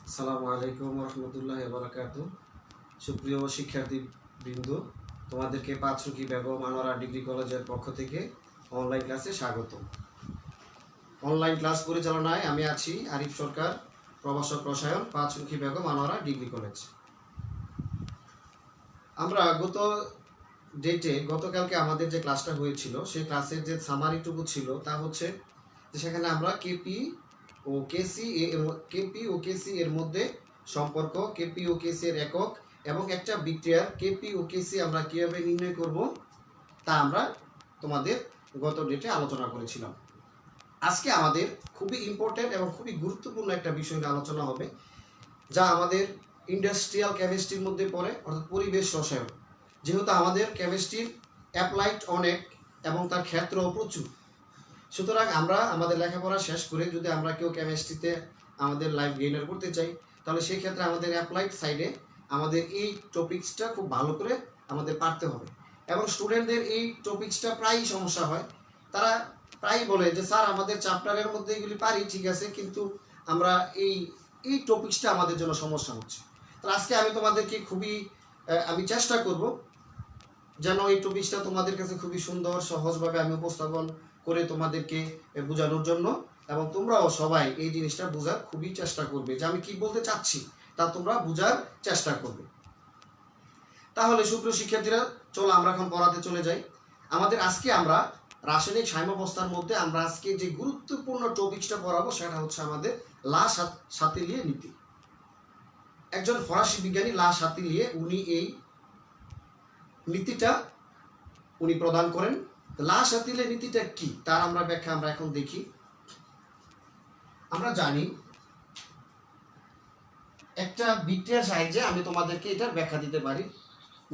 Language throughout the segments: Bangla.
আসসালামু আলাইকুম রহমতুল্লাহ বারাকাতু। সুপ্রিয় শিক্ষার্থীবৃন্দ, তোমাদেরকে পাঁচরুখি বেগম আনোয়ারা ডিগ্রি কলেজের পক্ষ থেকে অনলাইন ক্লাসে স্বাগত। অনলাইন ক্লাস পরিচালনায় আমি আছি আরিফ সরকার, প্রভাষক রসায়ন, পাঁচরুখি বেগম আনোয়ারা ডিগ্রি কলেজ। আমরা গতকালকে আমাদের যে ক্লাসটা হয়েছিল সেই ক্লাসের যে সামারিটুকু ছিল তা হচ্ছে যে সেখানে আমরা কেপি ও কেসি এর মধ্যে সম্পর্ক, কেপি ও কেসি এর একক এবং একটা বিক্রিয়ার কেপি ও কেসি আমরা কীভাবে নির্ণয় করব তা আমরা তোমাদের গত ডেটে আলোচনা করেছিলাম। আজকে আমাদের খুবই ইম্পর্টেন্ট এবং খুবই গুরুত্বপূর্ণ একটা বিষয় নিয়ে আলোচনা হবে, যা আমাদের ইন্ডাস্ট্রিয়াল কেমিস্ট্রির মধ্যে পড়ে, অর্থাৎ পরিবেশ রসায়ন। যেহেতু আমাদের কেমিস্ট্রির অ্যাপ্লাইড অনেক এবং তার ক্ষেত্রও প্রচুর, সুতরাং আমরা আমাদের লেখাপড়া শেষ করে যদি আমরা কেউ কেমিস্ট্রিতে আমাদের লাইফ গেইনার করতে চাই, তাহলে সেই ক্ষেত্রে আমাদের অ্যাপ্লাইড সাইডে আমাদের এই টপিক্সটা খুব ভালো করে আমাদের পারতে হবে। এবং স্টুডেন্টদের এই টপিক্সটা প্রায়ই সমস্যা হয়, তারা প্রায়ই বলে যে স্যার আমাদের চ্যাপ্টারের মধ্যে এগুলি পারি ঠিক আছে, কিন্তু আমরা এই টপিক্সটা আমাদের জন্য সমস্যা হচ্ছে। তো আজকে আমি তোমাদেরকে আমি চেষ্টা করব যেন এই টপিক্সটা তোমাদের কাছে খুবই সুন্দর সহজভাবে আমি উপস্থাপন করে তোমাদেরকে বোঝানোর জন্য, এবং তোমরাও সবাই এই জিনিসটা বোঝার খুবই চেষ্টা করবে যে আমি কি বলতে চাচ্ছি তা তোমরা বোঝার চেষ্টা করবে। তাহলে সুপ্রিয় শিক্ষার্থীরা, চলো আমরা এখন পড়াতে চলে যাই। আজকে আমরা রাসায়নিক সাম্যাবস্থার মধ্যে আমরা আজকে যে গুরুত্বপূর্ণ টপিকসটা পড়াবো সেটা হচ্ছে আমাদের লা শাতিলিয়ে নীতি। একজন ফরাসি বিজ্ঞানী লা শাতিলিয়ে উনি এই নীতিটা প্রদান করেন। লা শাতিলিয়ে নীতিটা কি তার ব্যাখ্যা আমরা এখন দেখি। আমরা জানি একটা বিক্রিয়ার সাহায্যে আমি তোমাদেরকে এটার ব্যাখ্যা দিতে পারি।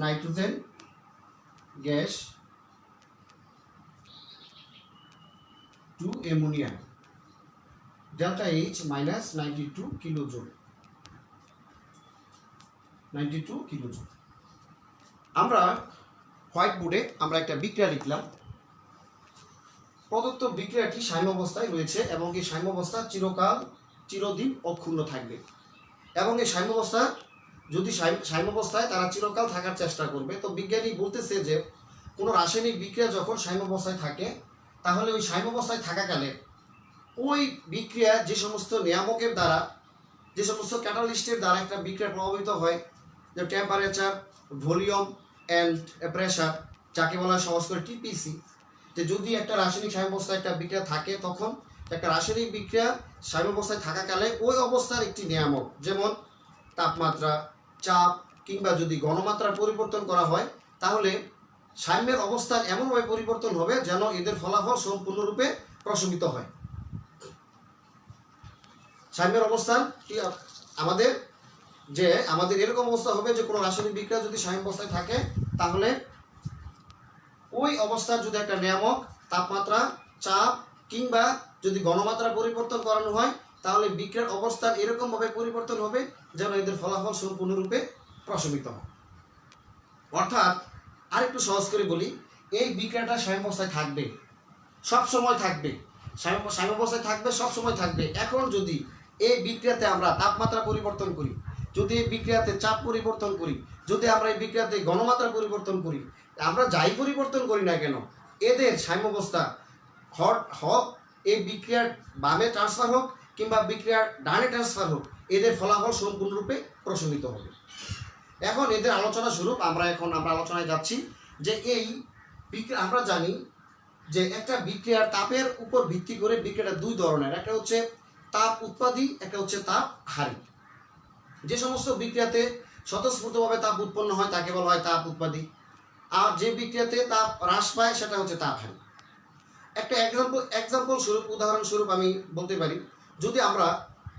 Nitrogen gas to ammonia delta H minus 92 kilojoule. আমরা হোয়াইট বোর্ডে আমরা একটা বিক্রিয়া লিখলাম। প্রদত্ত বিক্রিয়াটি সাম্যাবস্থায় রয়েছে এবং এই সাম্যাবস্থা চিরদিন অক্ষুণ্ণ থাকবে, এবং এই সাম্যাবস্থায় তারা চিরকাল থাকার চেষ্টা করবে। তো বিজ্ঞানী বলতেছে যে কোনো রাসায়নিক বিক্রিয়া যখন সাম্যাবস্থায় থাকে, তাহলে ওই সাম্যাবস্থায় থাকাকালে ওই বিক্রিয়া যে সমস্ত নিয়ামকের দ্বারা, যে সমস্ত ক্যাটালিস্টের দ্বারা একটা বিক্রিয়া প্রভাবিত হয়, যে টেম্পারেচার, ভলিউম অ্যান্ড প্রেশার, যাকে বলা হয় সহজ করে টিপিসি, যে যদি একটা রাসায়নিক সাম্যাবস্থায় একটা বিক্রিয়া থাকে, তখন একটা রাসায়নিক বিক্রিয়া সাম্যাবস্থায় থাকাকালে ওই অবস্থার একটি নিয়ামক, যেমন তাপমাত্রা, চাপ কিংবা যদি ঘনমাত্রার পরিবর্তন করা হয়, তাহলে সাম্যের অবস্থান এমনভাবে পরিবর্তন হবে যেন এদের ফলাফল সম্পূর্ণরূপে প্রশমিত হয়। সাম্যের অবস্থান কি আমাদের এরকম অবস্থা হবে যে কোনো রাসায়নিক বিক্রিয়া যদি সাম্যাবস্থায় থাকে, তাহলে ওই অবস্থার যদি একটা নিয়ামক, তাপমাত্রা, চাপ কিংবা যদি ঘনমাত্রা পরিবর্তন করানো হয়, তাহলে বিক্রিয়ার অবস্থান এরকমভাবে পরিবর্তন হবে যেন এদের ফলাফল সম্পূর্ণরূপে প্রশমিত হয়। অর্থাৎ আরেকটু সহজ করে বলি, এই বিক্রিয়াটা সাম্যাবস্থায় থাকবে, সবসময় থাকবে, সাম্যাবস্থায় থাকবে, সবসময় থাকবে। এখন যদি এই বিক্রিয়াতে আমরা তাপমাত্রা পরিবর্তন করি, যদি এই বিক্রিয়াতে চাপ পরিবর্তন করি, যদি আমরা এই বিক্রিয়াতে ঘনমাত্রা পরিবর্তন করি, আমরা যাই পরিবর্তন করি না কেন, এদের সাম্যাবস্থা হোক এই বিক্রিয়ার বামে ট্রান্সফার হোক কিংবা বিক্রিয়ার ডানে ট্রান্সফার হোক, এদের ফলাফল সম্পূর্ণরূপে প্রশমিত হবে। এখন এদের আলোচনা স্বরূপ আমরা আলোচনায় যাচ্ছি যে এই বিক্রিয়া, আমরা জানি যে একটা বিক্রিয়ার তাপের উপর ভিত্তি করে বিক্রিয়াটা দুই ধরনের, একটা হচ্ছে তাপ উৎপাদী, একটা হচ্ছে তাপ হারী। যে সমস্ত বিক্রিয়াতে স্বতঃস্ফূর্তভাবে তাপ উৎপন্ন হয় তাকে বলা হয় তাপ উৎপাদী, আর যে বিক্রিয়াতে তাপ হ্রাস পায় সেটা হচ্ছে তাপ হারী। একটা এক্সাম্পল স্বরূপ, উদাহরণস্বরূপ আমি বলতে পারি, যদি আমরা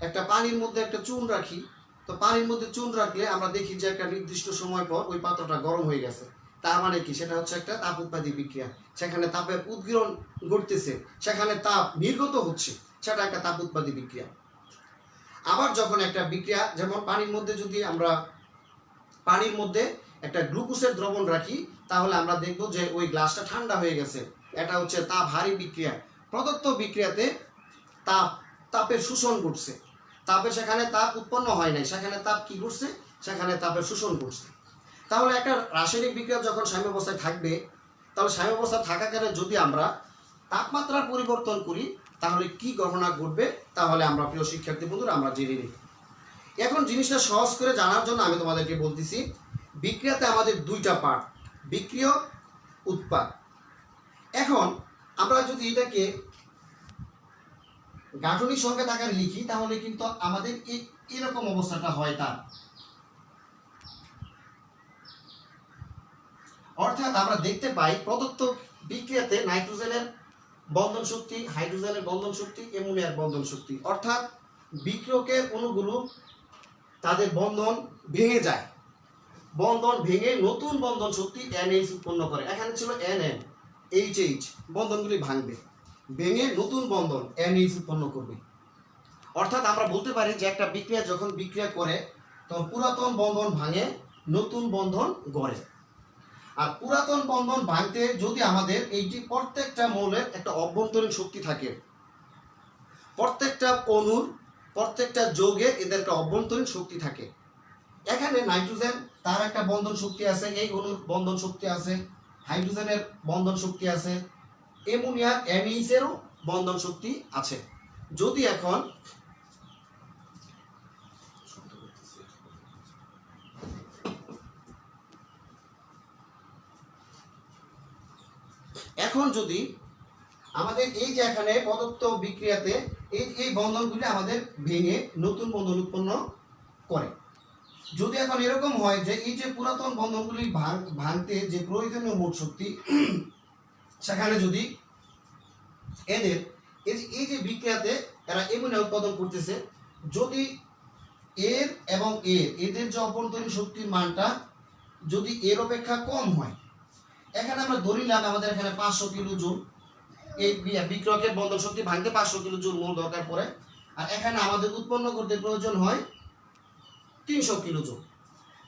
একটা পানির মধ্যে একটা চুন রাখি, তো পানির মধ্যে চুন রাখলে আমরা দেখি যে একটা নির্দিষ্ট সময় পর ওই পাত্রটা গরম হয়ে গেছে, তার মানে কি, সেটা হচ্ছে একটা তাপ উৎপাদী বিক্রিয়া। সেখানে তাপের উদ্গীরণ ঘটতেছে, সেখানে তাপ নির্গত হচ্ছে, সেটা একটা তাপ উৎপাদী বিক্রিয়া। আবার যখন একটা বিক্রিয়া, যেমন পানির মধ্যে যদি আমরা পানির মধ্যে একটা গ্লুকোজের দ্রবণ রাখি, তাহলে আমরা দেখব যে ওই গ্লাসটা ঠান্ডা হয়ে গেছে, এটা হচ্ছে তাপ হারী বিক্রিয়া। প্রদত্ত বিক্রিয়াতে তাপের শোষণ ঘটছে, তাপে সেখানে তাপ উৎপন্ন হয় নাই, সেখানে তাপ কি করছে, সেখানে তাপের শোষণ করছে। তাহলে একটা রাসায়নিক বিক্রিয়া যখন সাম্যাবস্থায় থাকবে, তাহলে সাম্যাবস্থা থাকাকালীন যদি আমরা তাপমাত্রার পরিবর্তন করি তাহলে কি ঘটনা ঘটবে, তাহলে আমরা প্রিয় শিক্ষার্থী বন্ধুরা আমরা জেনে নিই। এখন জিনিসটা সহজ করে জানার জন্য আমি তোমাদেরকে বলতেছি, বিক্রিয়াতে আমাদের দুইটা পার্ট, বিক্রিয়ক, উৎপাদ। এখন আমরা যদি এটাকে গাঠনিক সংকেত আকারে লিখি তাহলে কিন্তু আমাদের এরকম অবস্থাটা হয় তার। অর্থাৎ আমরা দেখতে পাই প্রদত্ত বিক্রিয়াতে নাইট্রোজেনের বন্ধন শক্তি, হাইড্রোজেনের বন্ধন শক্তি, অ্যামোনিয়ার বন্ধন শক্তি, অর্থাৎ বিক্রিয়কের অণুগুলো তাদের বন্ধন ভেঙে যায়, বন্ধন ভেঙে নতুন বন্ধন শক্তি NH উৎপন্ন করে। এখানে ছিল NN, HH, বন্ধনগুলি ভাঙবে, ভেঙে নতুন বন্ধন NH উৎপন্ন করবে। অর্থাৎ আমরা বলতে পারি যে একটা বিক্রিয়া যখন বিক্রিয়া করে তখন পুরাতন বন্ধন ভাঙে, নতুন বন্ধন গড়ে। আর পুরাতন বন্ধন ভাঙতে যদি আমাদের এইটি প্রত্যেকটা মৌলের একটা অভ্যন্তরীণ শক্তি থাকে, প্রত্যেকটা অণুর, প্রত্যেকটা যৌগের এদের একটা অভ্যন্তরীণ শক্তি থাকে। এখানে নাইট্রোজেন তার একটা বন্ধন শক্তি আছে, এই অণুর বন্ধন শক্তি আছে, হাইড্রোজেনের বন্ধন শক্তি আছে, অ্যামোনিয়ার NH এরও বন্ধন শক্তি আছে। যদি এখন যদি আমাদের এই যে এখানে প্রদত্ত বিক্রিয়াতে এই বন্ধনগুলি আমাদের ভেঙে নতুন বন্ধন উৎপন্ন করে। যদি এখন এরকম হয় যে এই যে পুরাতন বন্ধনগুলি ভাঙতে যে প্রয়োজনীয় মোট শক্তি, সেখানে যদি এদের এই যে বিক্রিয়াতে এরা অ্যামোনিয়া উৎপাদন করতেছে, যদি এর এবং এদের যে অভ্যন্তরীণ শক্তির মানটা যদি এর অপেক্ষা কম হয়, এখানে আমরা ধরিলাম আমাদের এখানে 500 কিলো জুল, এই বিক্রিয়কের বন্ধন শক্তি ভাঙতে 500 কিলো জুল মোল দরকার পড়ে, আর এখানে আমাদের উৎপন্ন করতে প্রয়োজন হয় 300 কিলো জুল।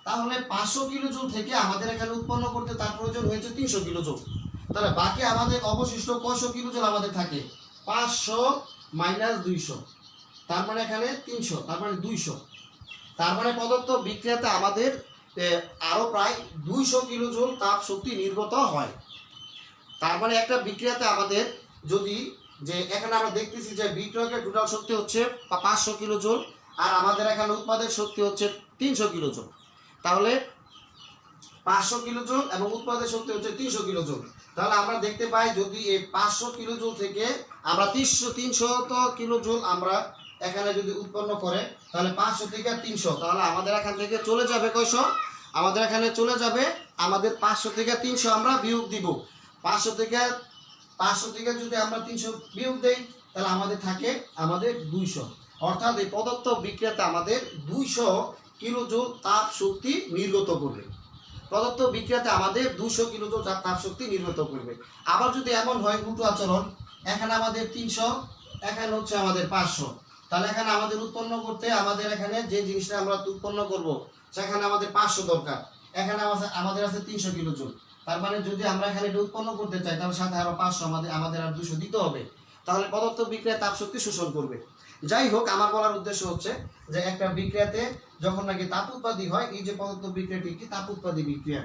তাহলে 500 কিলো জুল থেকে আমাদের এখানে উৎপন্ন করতে তার প্রয়োজন হয়েছে 300 কিলো জুল। তাহলে বাকি আমাদের অবশিষ্ট কয়শো কিলো জুল আমাদের থাকে, 500 মাইনাস 200, তার মানে এখানে 300, তার মানে 200। তার মানে প্রদত্ত বিক্রিয়াতে আমাদের আরো প্রায় 200 কিলো জুল তাপ শক্তি নির্গত হয়। তার মানে একটা বিক্রিয়াতে আমাদের যদি যে এখানে আমরা দেখতেছি যে বিক্রিয়কের টোটাল শক্তি হচ্ছে 500 কিলো জুল, আর আমাদের এখানে উৎপাদের শক্তি হচ্ছে 300 কিলো জুল। তাহলে 500 কিলো জুল এবং উৎপাদের শক্তি হচ্ছে 300 কিলো জুল। তাহলে আমরা দেখতে পাই যদি এই 500 কিলো জুল থেকে আমরা 300 কিলো জুল আমরা এখানে যদি উৎপন্ন করে, তাহলে 500 থেকে 300, তাহলে আমাদের এখান থেকে চলে যাবে কয়শো, আমাদের এখানে চলে যাবে আমাদের 500 থেকে 300 আমরা বিয়োগ দিব। 500 থেকে যদি আমরা 300 বিয়োগ দেই তাহলে আমাদের থাকে আমাদের 200। অর্থাৎ এই প্রদত্ত বিক্রিয়াতে আমাদের 200 কিলো জুল তাপ শক্তি নির্গত করবে। প্রদত্ত বিক্রিয়াতে আমাদের 200 কিলো জুল তাপ শক্তি নির্গত করবে। আবার যদি এমন হয় উল্টো আচরণ, এখানে আমাদের 300, এখানে হচ্ছে আমাদের 500, তাহলে এখানে আমাদের উৎপন্ন করতে আমাদের এখানে যে জিনিসটা আমরা উৎপন্ন করব সেখানে আমাদের 500 দরকার, এখানে আমাদের আছে 300 কিলো জুল। তার মানে যদি আমরা এখানে এটা উৎপন্ন করতে চাই তাহলে সাথে আরো 500 আমাদের আর 200 দিতে হবে, তাহলে পদার্থ বিক্রিয়া তাপ শক্তি শোষণ করবে। যাই হোক, আমার বলার উদ্দেশ্য হচ্ছে যে একটা বিক্রিয়াতে যখন নাকি তাপ উৎপাদী হয়, এই যে পদার্থ বিক্রিয়াটি একটি তাপ উৎপাদী বিক্রিয়া,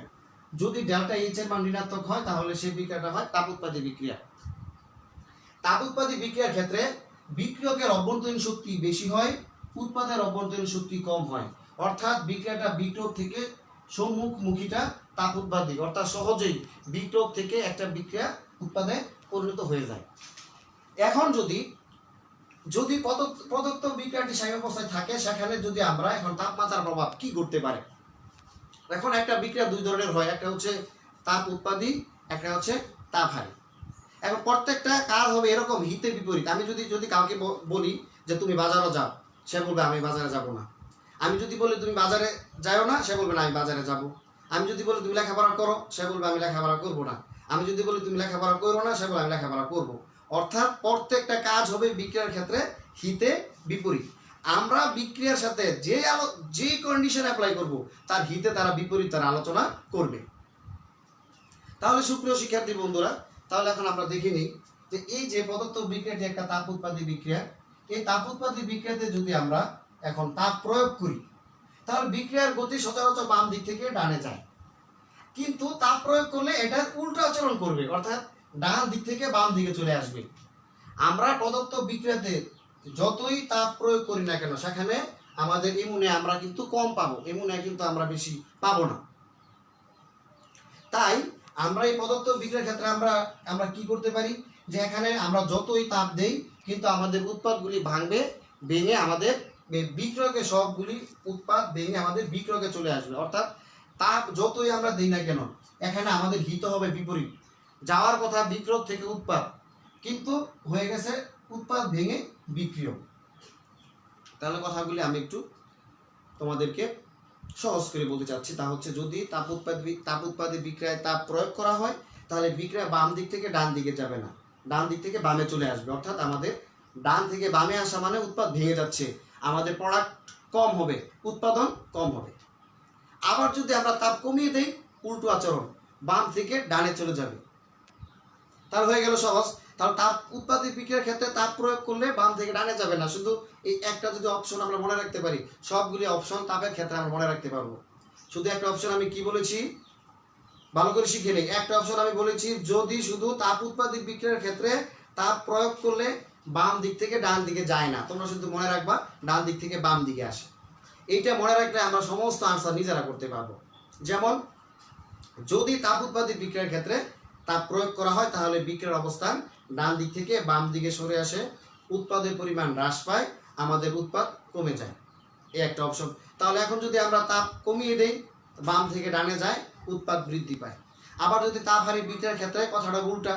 যদি ডেল্টা এইচ এর মান ঋণাত্মক হয় তাহলে সেই বিক্রিয়াটা হয় তাপ উৎপাদী বিক্রিয়া। তাপ উৎপাদী বিক্রিয়ার ক্ষেত্রে বিক্রিয়কের অভ্যন্তরীণ শক্তি বেশি হয়, উৎপাদের অভ্যন্তরীণ শক্তি কম হয়। অর্থাৎ বিক্রিয়াটা বিক্রিয়ক থেকে সম্মুখমুখীটা তাপ উৎপাদী, অর্থাৎ সহজেই বিক্রিয়ক থেকে একটা বিক্রিয়া উৎপাদে পরিণত হয়ে যায়। এখন যদি প্রদত্ত বিক্রিয়াটি সাম্যাবস্থায় থাকে, সেখানে যদি আমরা এখন তাপমাত্রার প্রভাব কি করতে পারে। এখন একটা বিক্রিয়া দুই ধরনের হয়, একটা হচ্ছে তাপ উৎপাদী, একটা হচ্ছে তাপহারী। এখন প্রত্যেকটা কাজ হবে এরকম হিতে বিপরীত। আমি যদি কাউকে বলি যে তুমি বাজারে যাও, সে বলবে আমি বাজারে যাব না। আমি যদি বলি তুমি বাজারে যাও না, সে বলবে না আমি বাজারে যাব। আমি যদি বলি তুমি লেখাপড়া করো, সে বলবে আমি লেখাপড়া করবো না। আমি যদি বলি তুমি লেখাপড়া করো না, সে বলবে আমি লেখাপড়া করবো। অর্থাৎ প্রত্যেকটা কাজ হবে বিক্রিয়ার ক্ষেত্রে হিতে বিপরীত। আমরা বিক্রিয়ার সাথে যে কন্ডিশন অ্যাপ্লাই করব তার হিতে তারা বিপরীত তারা আলোচনা করবে। তাহলে সুপ্রিয় শিক্ষার্থী বন্ধুরা, তাহলে এখন আমরা দেখে নিই যে এই যে প্রদত্ত বিক্রিয়াটি একটা তাপ উৎপাদী বিক্রিয়া, এই তাপ উৎপাদী বিক্রিয়াতে যদি আমরা এখন তাপ প্রয়োগ করি, তাহলে বিক্রিয়ার গতি সচরাচর বাম দিক থেকে ডানে যায়। কিন্তু তাপ প্রয়োগ করলে এটার উল্টো আচরণ করবে, অর্থাৎ ডান দিক থেকে বাম দিকে চলে আসবে। আমরা প্রদত্ত বিক্রিয়াতে যতই তাপ প্রয়োগ করি না কেন, সেখানে আমাদের অ্যামোনিয়া আমরা কিন্তু কম পাবো, অ্যামোনিয়া কিন্তু আমরা বেশি পাবো না। তাই আমরা এই প্রদত্ত বিক্রিয়ার ক্ষেত্রে আমরা কি করতে পারি, যে এখানে আমরা যতই তাপ দেই কিন্তু আমাদের উৎপাদগুলি ভাঙবে, ভেঙে আমাদের বিক্রয়কে সবগুলি উৎপাদ ভেঙে আমাদের বিক্রয়কে চলে আসবে। অর্থাৎ তাপ যতই আমরা দিই না কেন, এখানে আমাদের হিত হবে বিপরীত, যাওয়ার কথা বিক্রয় থেকে উৎপাদ, কিন্তু হয়ে গেছে উৎপাদ ভেঙে বিক্রিয়। তাহলে কথাগুলি আমি একটু তোমাদেরকে সহজ করে বলতে চাচ্ছি। তা হচ্ছে, যদি তাপ উৎপাদী বিক্রিয়ায় তাপ প্রয়োগ করা হয়, তাহলে বিক্রিয়া বাম দিক থেকে ডান দিকে যাবে না, ডান দিক থেকে বামে চলে আসবে। অর্থাৎ আমাদের ডান থেকে বামে আসা মানে উৎপাদ ভেঙে যাচ্ছে, আমাদের প্রোডাক্ট কম হবে, উৎপাদন কম হবে। আবার যদি আমরা তাপ কমিয়ে দেই, উল্টো আচরণ, বাম থেকে ডানে চলে যাবে। তাহলে হয়ে গেল সহজ। তাহলে তাপ উৎপাদী বিক্রিয়ার ক্ষেত্রে তাপ প্রয়োগ করলে বাম থেকে ডানে যাবে না, শুধু এই একটা যদি অপশন আমরা মনে রাখতে পারি, সবগুলি অপশন তাপের ক্ষেত্রে আমরা মনে রাখতে পারবো। শুধু একটা অপশন আমি কি বলেছি ভালো করে শিখে নেই। একটা অপশন আমি বলেছি, যদি শুধু তাপ উৎপাদী বিক্রিয়ার ক্ষেত্রে তাপ প্রয়োগ করলে বাম দিক থেকে ডান দিকে যায় না, তোমরা শুধু মনে রাখবা ডান দিক থেকে বাম দিকে আসে। এইটা মনে রাখলে আমরা সমস্ত আনসার নিজেরা করতে পারবো। যেমন, যদি তাপ উৎপাদী বিক্রিয়ার ক্ষেত্রে তাপ প্রয়োগ করা হয়, তাহলে বিক্রিয়ার অবস্থান ডান দিক থেকে বাম দিকে সরে আসে, উৎপাদের পরিমাণ হ্রাস পায়, আমাদের উৎপাদ কমে যায়। এই একটা অপশন। তাহলে এখন যদি আমরা তাপ কমিয়ে দেই, বাম থেকে ডানে যায়, উৎপাদ বৃদ্ধি পায়। আবার যদি তাপ হারি বিক্রিয়ার ক্ষেত্রে কথাটা উল্টা,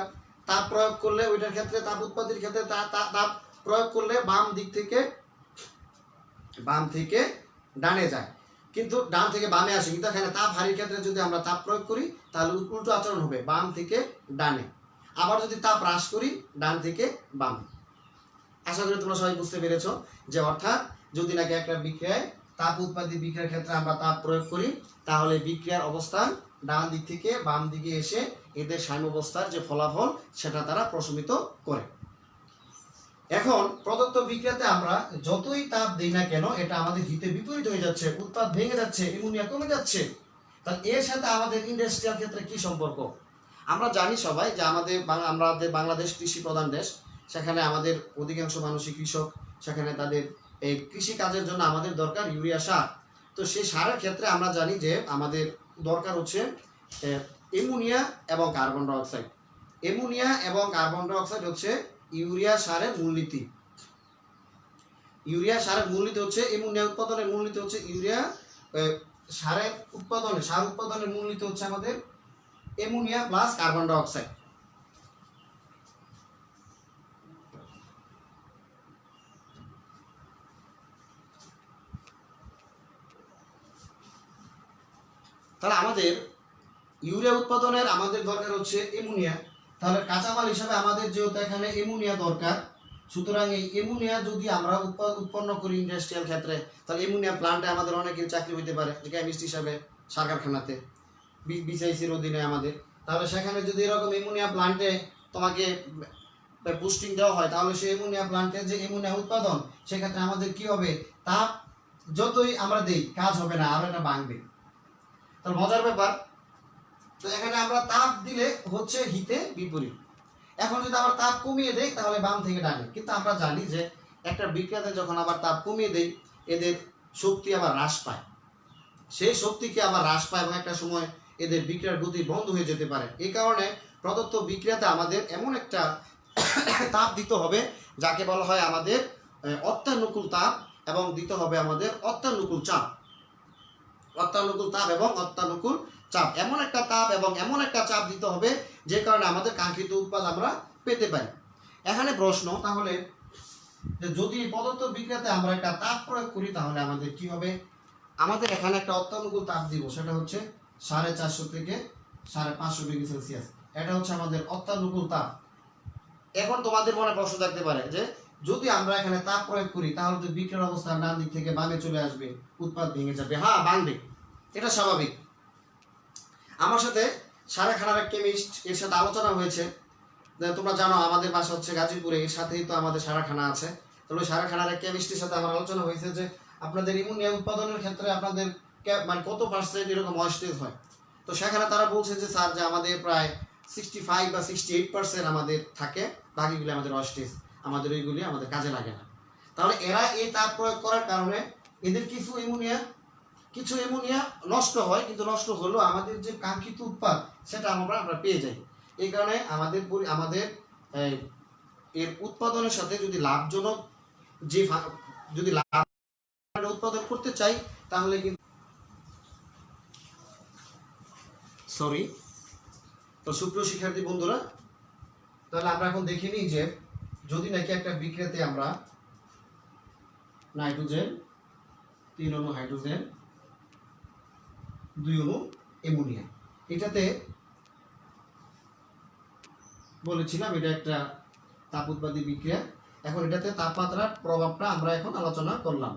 তাপ প্রয়োগ করলে ওইটার ক্ষেত্রে তাপ উৎপাদের ক্ষেত্রে তাপ প্রয়োগ করলে বাম থেকে ডানে যায়, কিন্তু ডান থেকে বামে আসে। কিন্তু এখানে তাপ হারির ক্ষেত্রে যদি আমরা তাপ প্রয়োগ করি, তাহলে উল্টো আচরণ হবে, বাম থেকে ডানে। আবার যদি তাপ হ্রাস করি, ডান থেকে বামে। আশা করি তোমরা সবাই বুঝতে পেরেছো যে অর্থাৎ যদি নাকি একটা বিক্রিয়ায় তাপ উৎপাদী বিক্রিয়ার ক্ষেত্রে আমরা তাপ প্রয়োগ করি, তাহলে বিক্রিয়ার অবস্থান ডান দিক থেকে বাম দিকে এসে এদের সাম্যাবস্থার যে ফলাফল সেটা তারা প্রশমিত করে। এখন প্রদত্ত বিক্রিয়াতে আমরা যতই তাপ দিই না কেন, এটা আমাদের হিতে বিপরীত হয়ে যাচ্ছে, উৎপাদ ভেঙে যাচ্ছে, অ্যামোনিয়া কমে যাচ্ছে। তাহলে এর সাথে আমাদের ইন্ডাস্ট্রিয়াল ক্ষেত্রে কি সম্পর্ক? আমরা জানি সবাই যে আমাদের বাংলাদেশ কৃষি প্রধান দেশ, সেখানে আমাদের অধিকাংশ মানুষই কৃষক, সেখানে তাদের এই কৃষি কাজের জন্য আমাদের দরকার ইউরিয়া সার। তো সেই সারের ক্ষেত্রে আমরা জানি যে আমাদের দরকার হচ্ছে অ্যামোনিয়া এবং কার্বন ডাইঅক্সাইড। অ্যামোনিয়া এবং কার্বন ডাইঅক্সাইড হচ্ছে ইউরিয়া সারের মূলনীতি। ইউরিয়া সারের মূলনীতি হচ্ছে অ্যামোনিয়া উৎপাদনের মূলনীতি হচ্ছে ইউরিয়া সার উৎপাদনের মূলনীতি হচ্ছে আমাদের অ্যামোনিয়া প্লাস কার্বন ডাইঅক্সাইড। তাহলে আমাদের ইউরিয়া উৎপাদনের আমাদের দরকার হচ্ছে অ্যামোনিয়া। তাহলে কাঁচামাল হিসাবে আমাদের যেহেতু এখানে অ্যামোনিয়া দরকার, সুতরাং এই অ্যামোনিয়া যদি আমরা উৎপন্ন করি ইন্ডাস্ট্রিয়াল ক্ষেত্রে, তাহলে অ্যামোনিয়া প্লান্টে আমাদের অনেকের চাকরি হতে পারে, যে কেমিস্ট হিসাবে সার কারখানাতে বিসিআইসির অধীনে আমাদের। তাহলে সেখানে যদি এরকম অ্যামোনিয়া প্লান্টে তোমাকে পোস্টিং দেওয়া হয়, তাহলে সেই অ্যামোনিয়া প্লান্টের যে অ্যামোনিয়া উৎপাদন, সেক্ষেত্রে আমাদের কি হবে, তাপ যতই আমরা দেই কাজ হবে না, আর এটা ভাঙবে। তাহলে মজার ব্যাপার, তো এখানে আমরা তাপ দিলে হচ্ছে হিতে বিপরীত। এখন যদি আমরা তাপ কমিয়ে দেই, তাহলে বাম থেকে ডানে। কিন্তু আমরা জানি যে একটা বিক্রিয়াতে যখন আবার তাপ কমিয়ে দেই, এদের শক্তি আবার হ্রাস পায়, সেই শক্তিকে আবার হ্রাস পায় এবং একটা সময় এদের বিক্রিয়ার গতি বন্ধ হয়ে যেতে পারে। এই কারণে প্রদত্ত বিক্রিয়াতে আমাদের এমন একটা তাপ দিতে হবে যাকে বলা হয় আমাদের অত্যানুকূল তাপ, এবং দিতে হবে আমাদের অত্যানুকূল চাপ। অত্যানুকূল তাপ এবং অত্যানুকূল চাপ, এমন একটা তাপ এবং এমন একটা চাপ দিতে হবে যে কারণে আমাদের কাঙ্ক্ষিত উৎপাদ আমরা পেতে পারি। এখানে প্রশ্ন, তাহলে যদি প্রদত্ত বিক্রিয়াতে আমরা একটা তাপ প্রয়োগ করি, তাহলে আমাদের কি হবে? আমাদের এখানে একটা অত্যানুকূল তাপ দিব, সেটা হচ্ছে 450 থেকে 550 ডিগ্রি সেলসিয়াস। এটা হচ্ছে আমাদের অত্যানুকূল তাপ। এখন তোমাদের মনে প্রশ্ন থাকতে পারে যে যদি আমরা এখানে তাপ প্রয়োগ করি, তাহলে তো বিক্রিয়ার অবস্থান ডান দিক থেকে বামে চলে আসবে, উৎপাদ ভেঙে যাবে। হ্যাঁ, ভাঙবে, এটা স্বাভাবিক। আমার সাথে সারাখানার এক কেমিস্ট, এর সাথে আলোচনা হয়েছে। তোমরা জানো আমাদের বাসা হচ্ছে গাজীপুরে, এর সাথেই তো আমাদের সারাখানা আছে। তাহলে সারাখানার এক কেমিস্টের সাথে আমার আলোচনা হয়েছে যে আপনাদের অ্যামোনিয়া উৎপাদনের ক্ষেত্রে আপনাদের মানে কত পার্সেন্ট এরকম ওয়েস্টেজ হয়। তো সেখানে তারা বলছে যে স্যার যে আমাদের প্রায় 65 বা 68% আমাদের থাকে, বাকিগুলি আমাদের ওয়েস্টেজ, আমাদের ওইগুলি আমাদের কাজে লাগে না। তাহলে এরা এই তাপ প্রয়োগ করার কারণে এদের কিছু অ্যামোনিয়া নষ্ট হয়, কিন্তু নষ্ট হলেও আমাদের যে কাঙ্ক্ষিত উৎপাদ সেটা আমরা পেয়ে যাই। এই কারণে আমাদের এর উৎপাদনের সাথে যদি লাভজনক যদি লাভ উৎপাদন করতে চাই তাহলে কিন্তু তো সুপ্রিয় শিক্ষার্থী বন্ধুরা, তাহলে আমরা এখন দেখে নিই যে যদি নাকি একটা বিক্রিয়াতে আমরা নাইট্রোজেন 3 অণু হাইড্রোজেন 2 অণু অ্যামোনিয়া, এটাতে বলেছিলাম এটা একটা তাপ উৎপাদী বিক্রিয়া। এখন এটাতে তাপমাত্রার প্রভাবটা আমরা এখন আলোচনা করলাম,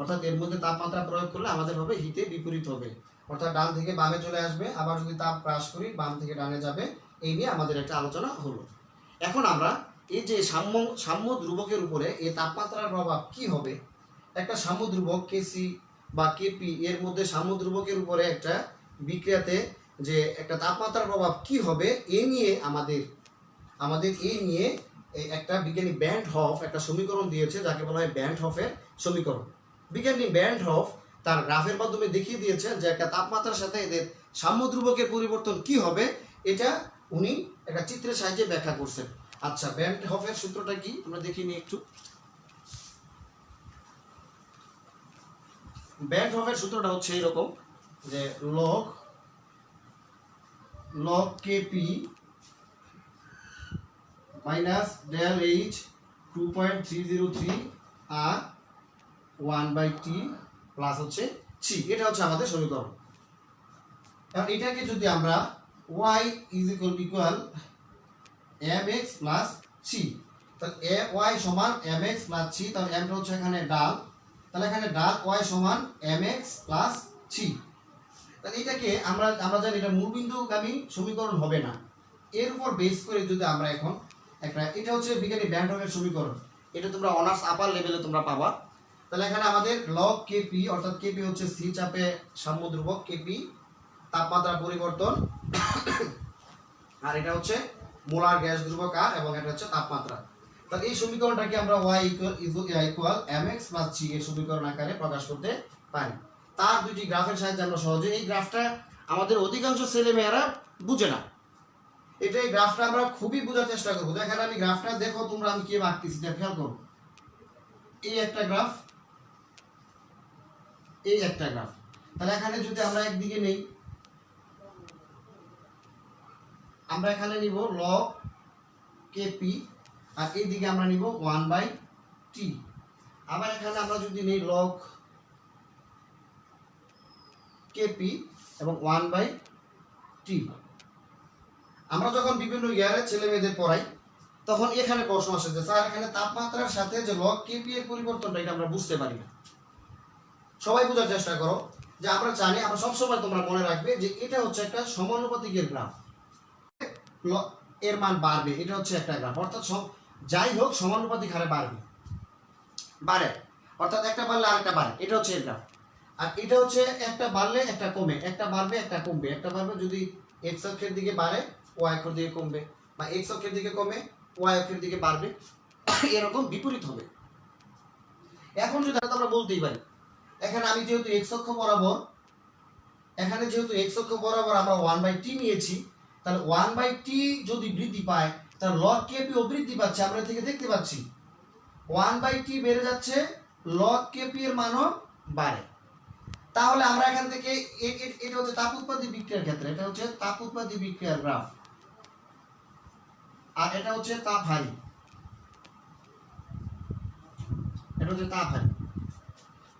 অর্থাৎ এর মধ্যে তাপমাত্রা প্রয়োগ করলে আমাদের হবে হিতে বিপরীত হবে, অর্থাৎ ডান থেকে বামে চলে আসবে, আবার যদি তাপ হ্রাস করি বাম থেকে ডানে যাবে। এই নিয়ে আমাদের একটা আলোচনা হলো। এখন আমরা এই যে সাম্য ধ্রুবকের উপরে এই তাপমাত্রার প্রভাব কি হবে, একটা সাম্য ধ্রুবক কেসি বা কেপি এর মধ্যে সাম্য ধ্রুবকের উপরে একটা বিক্রিয়াতে যে একটা তাপমাত্রার প্রভাব কি হবে এই নিয়ে আমাদের একটা বিজ্ঞানী ব্যান্ড হফ একটা সমীকরণ দিয়েছে, যাকে বলা হয় ব্যান্ড হফের সমীকরণ। বিজ্ঞানী ব্যান্ড হফ তার গ্রাফের মাধ্যমে দেখিয়ে দিয়েছেন যে একটা তাপমাত্রার সাথে এদের সাম্য ধ্রুবকের পরিবর্তন কি হবে, এটা উনি একটা চিত্রের সাহায্যে ব্যাখ্যা করছেন। আচ্ছা, ব্যান্ড হফের সূত্রটা কি আমরা দেখি নি একটু। ব্যান্ড হফের সূত্রটা হচ্ছে এরকম যে log kp minus del h 2.303 আর 1/t প্লাস হচ্ছে c, এটা হচ্ছে আমাদের সমীকরণ। এখন এটাকে যদি আমরা y is equal mx plus c, তাহলে y সমান mx plus c, তাহলে m টা হচ্ছে এখানে ডাল, তাহলে এখানে ডাল y সমান mx plus c। তাহলে এটাকে আমরা জানি এটা মূলবিন্দুগামী সমীকরণ হবে না, এর উপর বেস করে যদি আমরা এখন একটা, এটা হচ্ছে বিজ্ঞানী ব্যান্ড হফের সমীকরণ, এটা তোমরা অনার্স আপার লেভেলে তোমরা পাবা। তাহলে এখানে আমাদের log kp, অর্থাৎ kp হচ্ছে স্থির চাপে সাম্য ধ্রুবক, kp তাপমাত্রা পরিবর্তন, আর এটা হচ্ছে মোলার গ্যাস ধ্রুবক r, এবং এটা হচ্ছে তাপমাত্রা। তাহলে এই সমীকরণটাকে আমরা y equal mx plus c এর সমীকরণ আকারে প্রকাশ করতে পারি। তার দুইটি গ্রাফের সাহায্যে আমরা সহজে, এই গ্রাফটা আমাদের অধিকাংশ ছেলেমেয়েরা বুঝে না, এটা এই গ্রাফটা আমরা খুবই বোঝার চেষ্টা করবো। দেখেন আমি গ্রাফটা দেখো তোমরা, আমি কি আঁকতেছি খেয়াল করো। এই একটা গ্রাফ, এই একটা গ্রাফ, তাহলে এখানে যদি আমরা একদিকে নেই, আমরা এখানে নিব log kp আর এইদিকে আমরা নিব 1/t। আবার এখানে আমরা যদি নেই log kp এবং 1/t, আমরা যখন বিভিন্ন ইয়ারে ছেলে মেয়েদের পড়াই তখন এখানে প্রশ্ন আসে যে স্যার এখানে তাপমাত্রার সাথে যে log kp এর পরিবর্তনটা এটা আমরা বুঝতে পারি না। সবাই বোঝার চেষ্টা করো যে আমরা জানি, আমরা সবসময় তোমরা মনে রাখবে যে এটা হচ্ছে একটা সমানুপাতিকের গ্রাফ, এর মান বাড়বে, এটা হচ্ছে একটা গ্রাফ, অর্থাৎ যাই হোক সমানুপাতিক হারে বাড়ে, অর্থাৎ একটা বাড়লে আরেকটা বাড়ে, এটা হচ্ছে এর গ্রাফ। আর এটা হচ্ছে একটা বাড়লে একটা কমে, একটা বাড়বে একটা কমবে, একটা বাড়বে যদি x অক্ষের দিকে বাড়ে y অক্ষের দিকে কমবে, বা x অক্ষের দিকে কমে y অক্ষের দিকে বাড়বে, এরকম বিপরীত হবে। এখন যদি আমরা বলতেই পারি এখানে আমি যেহেতু x অক্ষ বরাবর, এখানে যেহেতু x অক্ষ বরাবর আমরা 1/t নিয়েছি, তাহলে 1/t যদি বৃদ্ধি পায় তাহলে log kp ও বৃদ্ধি পাচ্ছে, আমরা থেকে দেখতে পাচ্ছি 1/t বেড়ে যাচ্ছে, log kp এর মানও বাড়ে। তাহলে আমরা এখান থেকে এটা হচ্ছে তাপ উৎপাদী বিক্রিয়ার ক্ষেত্রে, এটা হচ্ছে তাপ উৎপাদী বিক্রিয়ার গ্রাফ, আর এটা হচ্ছে তাপ হারি, এটা হচ্ছে তাপ হারি।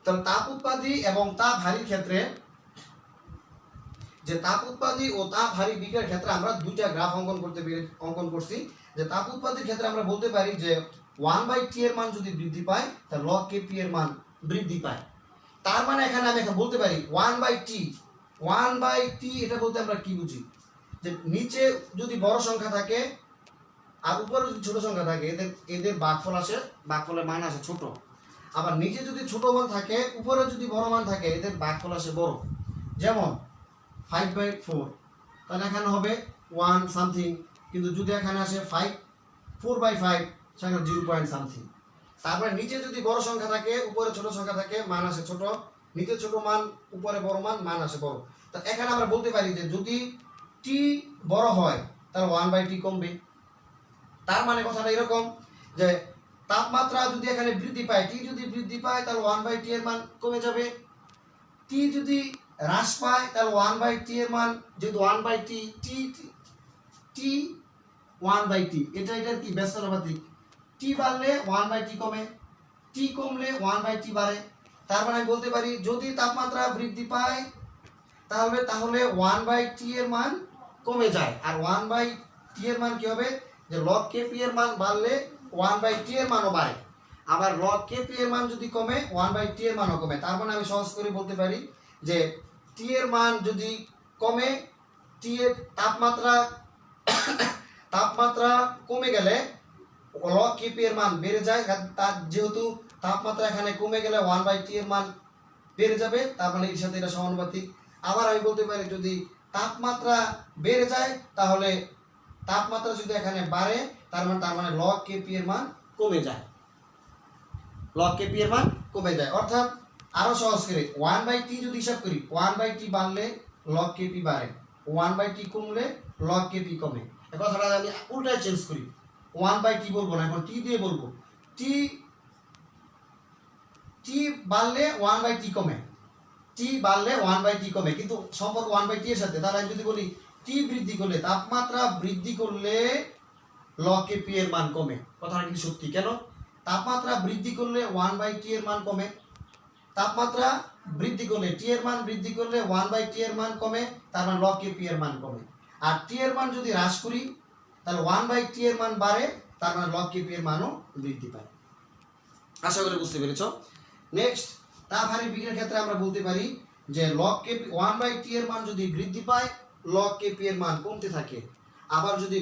তাহলে তাপ উৎপাদী এবং তাপ হারির ক্ষেত্রে, যে তাপ উৎপাদী ও তাপ হারি বিক্রিয়ার ক্ষেত্রে আমরা দুইটা গ্রাফ অঙ্কন করছি। যে তাপ উৎপাদীর ক্ষেত্রে আমরা বলতে পারি যে 1/t এর মান যদি বৃদ্ধি পায় তাহলে log kp এর মান বৃদ্ধি পায়। তার মানে এখানে আমি এখন বলতে পারি 1/t এটা বলতে আমরা কি বুঝি, যে নিচে যদি বড় সংখ্যা থাকে আর উপরে যদি ছোট সংখ্যা থাকে, এদের ভাগফল আসে, ভাগফলের মান আসে ছোট। আবার নিচে যদি ছোট মান থাকে উপরে যদি বড় মান থাকে এদের ভাগফল আসে বড়। যেমন 5/4, তাহলে এখানে হবে 1 সামথিং, কিন্তু যদি এখানে আসে 4/5 সেখানে 0 পয়েন্ট সামথিং। তারপরে নিচে যদি বড় সংখ্যা থাকে উপরে ছোট সংখ্যা থাকে মান আসে ছোট, নিচে ছোট মান উপরে বড় মান আসে বড়। তো এখানে আমরা বলতে পারি যে যদি টি বড় হয় তাহলে 1/t কমবে। তার মানে কথাটা এরকম যে তাপমাত্রা যদি এখানে বৃদ্ধি পায়, টি যদি বৃদ্ধি পায় তাহলে 1/t এর মান কমে যাবে। টি যদি হ্রাস পায় তাহলে 1/t এর মান, যেহেতু 1/t টি 1/t এটার কি ব্যস্তানুপাতিক, টি বাড়লে 1/t কমে, টি কমলে 1/t বাড়ে। তার মানে আমি বলতে পারি যদি তাপমাত্রা বৃদ্ধি পায় তাহলে 1/t এর মান কমে যায়, আর 1/t এর মান কি হবে, যে log kp এর মান বাড়লে 1/t এর মানও বাড়ে, আবার log kp এর মান যদি কমে 1/t এর মানও কমে। তার মানে আমি সহজ করে বলতে পারি যে t এর মান যদি কমে, t এর তাপমাত্রা কমে গেলে log kp এর মান বেড়ে যায়, তার যেহেতু তাপমাত্রা এখানে কমে গেলে 1/t এর মান বেড়ে যাবে, তার মানে এর সাথে এটা সমানুপাতিক। আবার আমি বলতে পারি যদি তাপমাত্রা বেড়ে যায় তাহলে তাপমাত্রা যদি এখানে বাড়ে তার মানে log kp এর মান কমে যায়, log kp এর মান কমে যায়। অর্থাৎ আরো সহজ করে 1/t যদি হিসাব করি, 1/t বাড়লে log kp বাড়ে, 1/t কমলে log kp কমে। এই কথাটা আমি উল্টায় চেঞ্জ করি, 1/t বলবো না, এখন t দিয়ে বলবো। t বাড়লে 1/t কমে, t বাড়লে 1/t কমে, কিন্তু সম্পর্ক 1/t এর সাথে। তাহলে আমি যদি বলি t বৃদ্ধি করলে, তাপমাত্রা বৃদ্ধি করলে log kp এর মান কমে, কথাটা কি সত্যি? কেন? তাপমাত্রা বৃদ্ধি করলে 1/t এর মান কমে, তাপমাত্রা বৃদ্ধি করলে t এর মান বৃদ্ধি করলে 1/t এর মান কমে, তার মানে log kp এর মান কমে। আর t এর মান যদি হ্রাস করি তাহলে 1/t এর মান বাড়ে, তার মানে log kp এর মানও বৃদ্ধি পায়। আশা করি বুঝতে পেরেছো। নেক্সট, তাপহারী বিক্রিয়ার ক্ষেত্রে আমরা বলতে পারি যে log kp 1/t এর মান যদি বৃদ্ধি পায় log kp এর মান কমতে থাকে। আবার যদি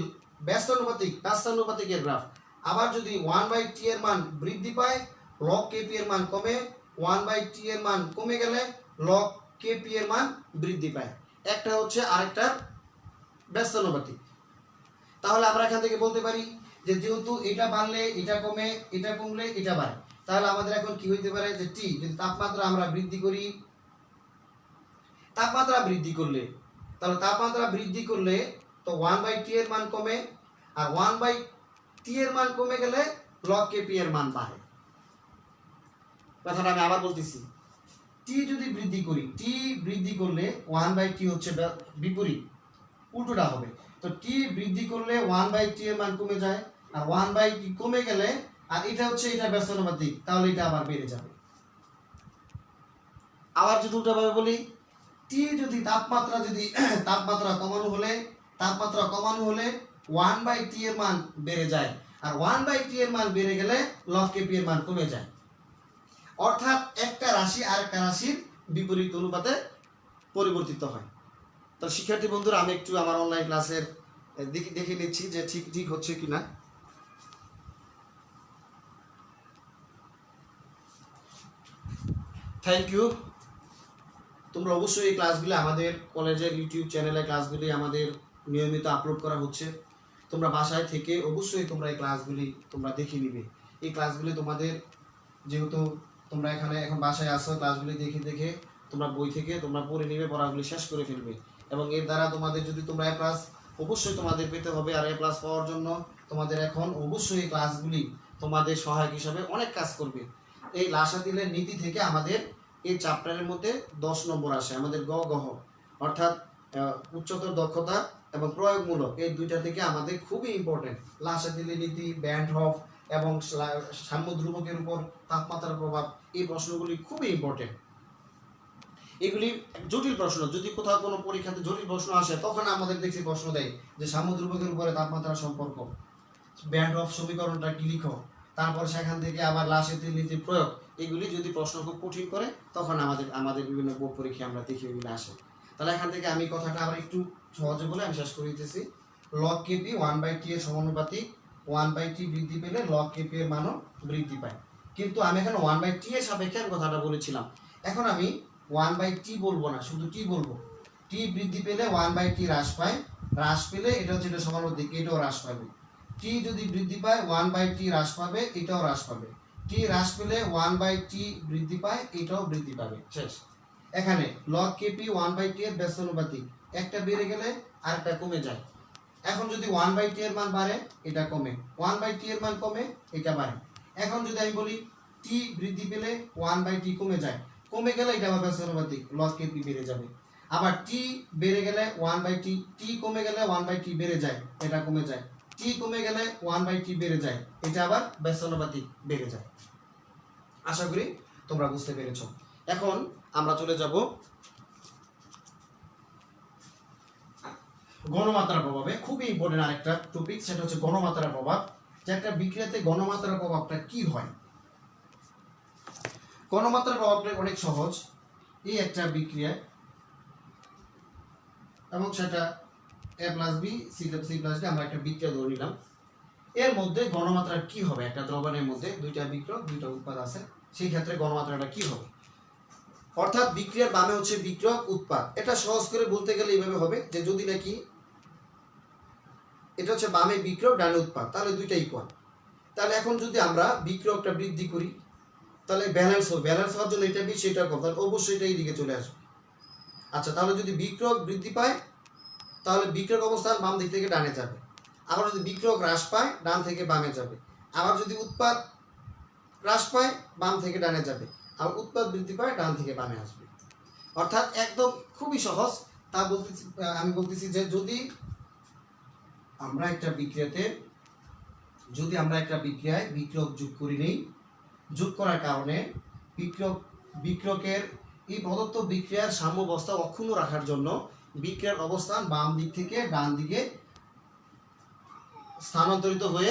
ব্যস্তানুপাতিকের গ্রাফ, আবার যদি 1/t এর মান বৃদ্ধি পায় log kp এর মান কমে, 1/t এর মান কমে গেলে log kp এর মান বৃদ্ধি পায়। একটা হচ্ছে আরেকটা ব্যস্তানুপাতিক। তাহলে আমরা এখান থেকে বলতে পারি যে যেহেতু এটা বাড়লে এটা কমে, এটা কমলে এটা বাড়ে, তাহলে আমাদের এখন কি হইতে পারে যে টি যদি তাপমাত্রা আমরা বৃদ্ধি করি, তাপমাত্রা বৃদ্ধি করলে তো 1/t এর মান কমে, আর 1/t এর মান কমে গেলে log kp এর মান বাড়ে। কথাটা আমি আবার বলতেছি, টি যদি বৃদ্ধি করি, টি বৃদ্ধি করলে 1/t হচ্ছে বিপরীত, উল্টোটা হবে। তো টি বৃদ্ধি করলে 1/t এর মান কমে যায়, আর 1/t কমে গেলে, আর এটা হচ্ছে এটা ব্যস্তানুপাতিক, তাহলে এটা আবার বেড়ে যাবে। আবার যদি উল্টাভাবে বলি, টি যদি তাপমাত্রা কমানো হলে 1/t এর মান বেড়ে যায়, আর 1/t এর মান বেড়ে গেলে log kp এর মান কমে যায়। অর্থাৎ একটা রাশি আরেকটা রাশির বিপরীত অনুপাতে পরিবর্তিত হয়। তো শিক্ষার্থী বন্ধুরা, আমি একটু আমার অনলাইন ক্লাসের দেখে নিচ্ছি যে ঠিক হচ্ছে কিনা। Thank you. তোমরা অবশ্যই এই ক্লাসগুলি আমাদের কলেজের ইউটিউব চ্যানেলে ক্লাসগুলি আমাদের নিয়মিত আপলোড করা হচ্ছে। তোমরা বাসায় থেকে অবশ্যই তোমরা এই ক্লাসগুলি তোমরা দেখে নিবে। এই ক্লাসগুলি তোমাদের, যেহেতু তোমরা এখানে এখন বাসায় আসো, ক্লাসগুলি দেখে তোমরা বই থেকে তোমরা পড়ে নিবে, পড়াগুলি শেষ করে ফেলবে, এবং এর দ্বারা তোমাদের যদি তোমরা A+ অবশ্যই তোমাদের পেতে হবে। আর A+ পাওয়ার জন্য তোমাদের এখন অবশ্যই এই ক্লাসগুলি তোমাদের সহায়ক হিসাবে অনেক কাজ করবে। এই লাসাতিলের নীতি থেকে আমাদের এই চ্যাপ্টারের মধ্যে 10 নম্বর আসে, আমাদের গহ, অর্থাৎ উচ্চতর দক্ষতা এবং প্রয়োগমূলক, এই দুইটা থেকে আমাদের খুবই ইম্পর্টেন্ট। লাসাতিলের নীতি, ব্যান্ড হফ এবং সাম্য ধ্রুবকের উপর তাপমাত্রার প্রভাব, এই প্রশ্নগুলি খুবই ইম্পর্টেন্ট। এগুলি জটিল প্রশ্ন, যদি কোথাও কোনো পরীক্ষাতে জটিল প্রশ্ন আসে তখন আমাদের দেখছি প্রশ্ন দেয় যে সাম্য ধ্রুবকের উপরে তাপমাত্রার সম্পর্ক, ব্যান্ড অফ সমীকরণটা কি লিখো, তারপর সেখান থেকে আবার লাসাতিল নীতির প্রয়োগ। এগুলি যদি প্রশ্ন খুব কঠিন করে তখন আমাদের বিভিন্ন বোর্ড পরীক্ষা আমরা দেখি এগুলো আসে। তাহলে এখান থেকে আমি কথাটা আবার একটু সহজে বলে আমি শেষ করে দিতেছি। log kp 1/t এর সমানুপাতিক, 1/t বৃদ্ধি পেলে log kp এর মানও বৃদ্ধি পায়। কিন্তু আমি এখানে 1/t এর সাপেক্ষে আমি কথাটা বলেছিলাম। এখন আমি 1/t বলবো না, শুধু t বলবো। t বৃদ্ধি পেলে 1/t হ্রাস পায়, হ্রাস পেলে এটা হচ্ছে এটা সমানুপাতিক, এটাও হ্রাস পাবে। t যদি বৃদ্ধি পায় 1/t হ্রাস পাবে, এটাও হ্রাস পাবে। t হ্রাস পেলে 1/t বৃদ্ধি পায়, এটাও বৃদ্ধি পাবে। শেষ। এখানে log kp 1/t এর ব্যস্তানুপাতিক, একটা বেড়ে গেলে আরেকটা কমে যায়। এখন যদি 1/t এর মান বাড়ে, এটা কমে, 1/t এর মান কমে, এটা বাড়ে। এখন যদি আমি বলি t বৃদ্ধি পেলে 1/t কমে যায়, কমে গেলে এটা আবার ব্যস্তানুপাতিক, log kp বেড়ে যাবে। আবার t বেড়ে গেলে 1/t, t কমে গেলে 1/t বেড়ে যায়, এটা কমে যায়। t কমে গেলে 1/t বেড়ে যায়, এটা আবার ব্যস্তানুপাতিক বেড়ে যায়। আশা করি তোমরা বুঝতে পেরেছো। এখন আমরা চলে যাব গণমাত্রার প্রভাবে। খুবই ইম্পর্টেন্ট আরেকটা টপিক, সেটা হচ্ছে গণমাত্রার প্রভাব। যে একটা বিক্রিয়াতে গণমাত্রার প্রভাবটা কি হয়। গণমাত্রার প্রভাবটা অনেক সহজ। এই একটা বিক্রিয়া এবং সেটা a+b c+d আমরা একটা বিক্রিয়া ধরে নিলাম। এর মধ্যে গণমাত্রা কি হবে? একটা দ্রবণের মধ্যে দুইটা বিক্রিয়ক দুইটা উৎপাদ আছে, সেই ক্ষেত্রে গণমাত্রাটা কি হবে? অর্থাৎ বিক্রিয়ার বামে হচ্ছে বিক্রিয়ক উৎপাদ। এটা সহজ করে বলতে গেলে এইভাবে হবে যে যদি নাকি এটা হচ্ছে বামে বিক্রিয়ক ডানে উৎপাদ, তাহলে দুইটা ইকুয়াল। তাহলে এখন যদি আমরা বিক্রিয়কটা বৃদ্ধি করি তাহলে ব্যালেন্স হবে, ব্যালেন্স হওয়ার জন্য এটা বেশি এটা কম, তাহলে অবশ্যই এটা এইদিকে চলে আসবে। আচ্ছা, তাহলে যদি বিক্রিয়ক বৃদ্ধি পায় তাহলে বিক্রিয়ক অবস্থান বাম দিক থেকে ডানে যাবে। আবার যদি বিক্রিয়ক হ্রাস পায় ডান থেকে বামে যাবে। আবার যদি উৎপাদ হ্রাস পায় বাম থেকে ডানে যাবে। আর উৎপাদ বৃদ্ধি পায় ডান থেকে বামে আসবে। অর্থাৎ একদম খুবই সহজ। তা বলতেছি, আমি বলতেছি যে যদি আমরা একটা বিক্রিয়ায় বিক্রিয়ক যোগ করি নেই, যোগ করার কারণে বিক্রিয়কের এই প্রদত্ত বিক্রিয়ার সাম্যাবস্থা অক্ষুণ্ণ রাখার জন্য বিক্রিয়ার অবস্থান বাম দিক থেকে ডান দিকে স্থানান্তরিত হয়ে